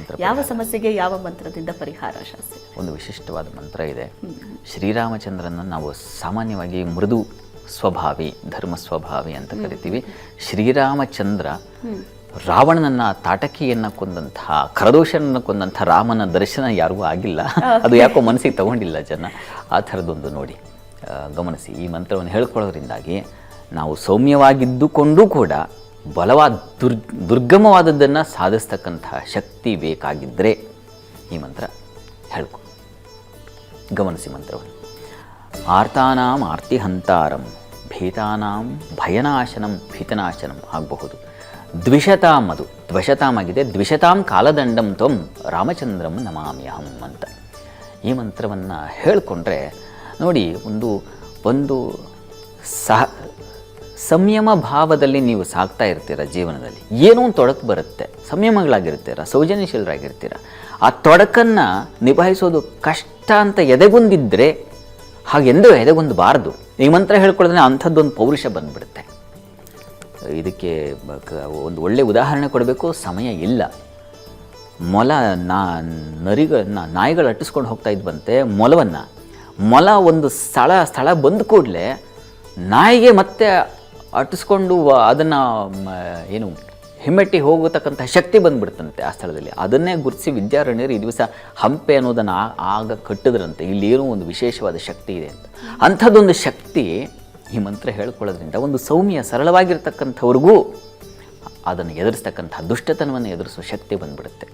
ಮಂತ್ರ ಯಾವ ಸಮಸ್ಯೆಗೆ ಯಾವ ಮಂತ್ರದಿಂದ ಪರಿಹಾರ ಶಾಸ್ತ್ರಿ? ಒಂದು ವಿಶಿಷ್ಟವಾದ ಮಂತ್ರ ಇದೆ. ಶ್ರೀರಾಮಚಂದ್ರನ ನಾವು ಸಾಮಾನ್ಯವಾಗಿ ಮೃದು ಸ್ವಭಾವಿ, ಧರ್ಮ ಸ್ವಭಾವಿ ಅಂತ ಕರಿತೀವಿ. ಶ್ರೀರಾಮಚಂದ್ರ ರಾವಣನನ್ನ, ತಾಟಕಿಯನ್ನು ಕೊಂದಂತಹ, ಖರದೂಷಣನ ಕೊಂದಂತಹ ರಾಮನ ದರ್ಶನ ಯಾರಿಗೂ ಆಗಿಲ್ಲ. ಅದು ಯಾಕೋ ಮನಸ್ಸಿಗೆ ತಗೊಂಡಿಲ್ಲ ಜನ. ಆ ಥರದೊಂದು ನೋಡಿ, ಗಮನಿಸಿ. ಈ ಮಂತ್ರವನ್ನು ಹೇಳ್ಕೊಳ್ಳೋದ್ರಿಂದಾಗಿ ನಾವು ಸೌಮ್ಯವಾಗಿದ್ದುಕೊಂಡೂ ಕೂಡ ಬಲವಾದ ದುರ್ಗಮವಾದದ್ದನ್ನು ಸಾಧಿಸ್ತಕ್ಕಂತಹ ಶಕ್ತಿ ಬೇಕಾಗಿದ್ದರೆ ಈ ಮಂತ್ರ ಹೇಳ್ಕೊ. ಗಮನಿಸಿ ಮಂತ್ರವನ್ನು. ಆರ್ತಾನಾಂ ಆರ್ತಿಹಂತಾರಂ, ಭೀತಾನಾಂ ಭಯನಾಶನಂ ಭೀತನಾಶನಂ ಆಗಬಹುದು. ದ್ವಿಷತಾಂ, ಅದು ದ್ವಶತಾಂ ಆಗಿದೆ. ದ್ವಿಷತಾಂ ಕಾಲದಂಡಂ ತ್ವಂ ರಾಮಚಂದ್ರಂ ನಮಾಮ್ಯಹಂ ಅಂತ ಈ ಮಂತ್ರವನ್ನು ಹೇಳಿಕೊಂಡ್ರೆ ನೋಡಿ, ಒಂದು ಸಂಯಮ ಭಾವದಲ್ಲಿ ನೀವು ಸಾಗ್ತಾ ಇರ್ತೀರ. ಜೀವನದಲ್ಲಿ ಏನೋ ಒಂದು ತೊಡಕು ಬರುತ್ತೆ, ಸಂಯಮಗಳಾಗಿರ್ತೀರ, ಸೌಜನ್ಯಶೀಲರಾಗಿರ್ತೀರ. ಆ ತೊಡಕನ್ನು ನಿಭಾಯಿಸೋದು ಕಷ್ಟ ಅಂತ ಎದೆಗುಂದಿದ್ರೆ ಹಾಗೆಂದೂ ಎದೆಗುಂದಬಾರ್ದು. ಈ ಮಂತ್ರ ಹೇಳ್ಕೊಳ್ಳೋದ್ರೆ ಅಂಥದ್ದೊಂದು ಪೌರುಷ ಬಂದುಬಿಡುತ್ತೆ. ಇದಕ್ಕೆ ಒಂದು ಒಳ್ಳೆಯ ಉದಾಹರಣೆ ಕೊಡಬೇಕು, ಸಮಯ ಇಲ್ಲ. ಮೊಲ ನಾಯಿಗಳು ಅಟ್ಟಿಸ್ಕೊಂಡು ಹೋಗ್ತಾ ಇದ್ವಂತೆ ಮೊಲವನ್ನು. ಮೊಲ ಒಂದು ಸ್ಥಳ ಬಂದ ಕೂಡಲೇ ನಾಯಿಗೆ ಮತ್ತೆ ಅಟ್ಟಿಸ್ಕೊಂಡು ಅದನ್ನು ಏನು ಹಿಮ್ಮೆಟ್ಟಿ ಹೋಗತಕ್ಕಂಥ ಶಕ್ತಿ ಬಂದುಬಿಡ್ತಂತೆ ಆ ಸ್ಥಳದಲ್ಲಿ. ಅದನ್ನೇ ಗುರುತಿಸಿ ವಿದ್ಯಾರಣ್ಯರು ಈ ದಿವಸ ಹಂಪೆ ಅನ್ನೋದನ್ನು ಆಗ ಕಟ್ಟಿದ್ರಂತೆ. ಇಲ್ಲೇನೋ ಒಂದು ವಿಶೇಷವಾದ ಶಕ್ತಿ ಇದೆ ಅಂತ. ಅಂಥದ್ದೊಂದು ಶಕ್ತಿ ಈ ಮಂತ್ರ ಹೇಳ್ಕೊಳ್ಳೋದ್ರಿಂದ ಒಂದು ಸೌಮ್ಯ ಸರಳವಾಗಿರ್ತಕ್ಕಂಥವ್ರಿಗೂ ಅದನ್ನು ಎದುರಿಸ್ತಕ್ಕಂಥ ದುಷ್ಟತನವನ್ನು ಎದುರಿಸುವ ಶಕ್ತಿ ಬಂದುಬಿಡುತ್ತೆ.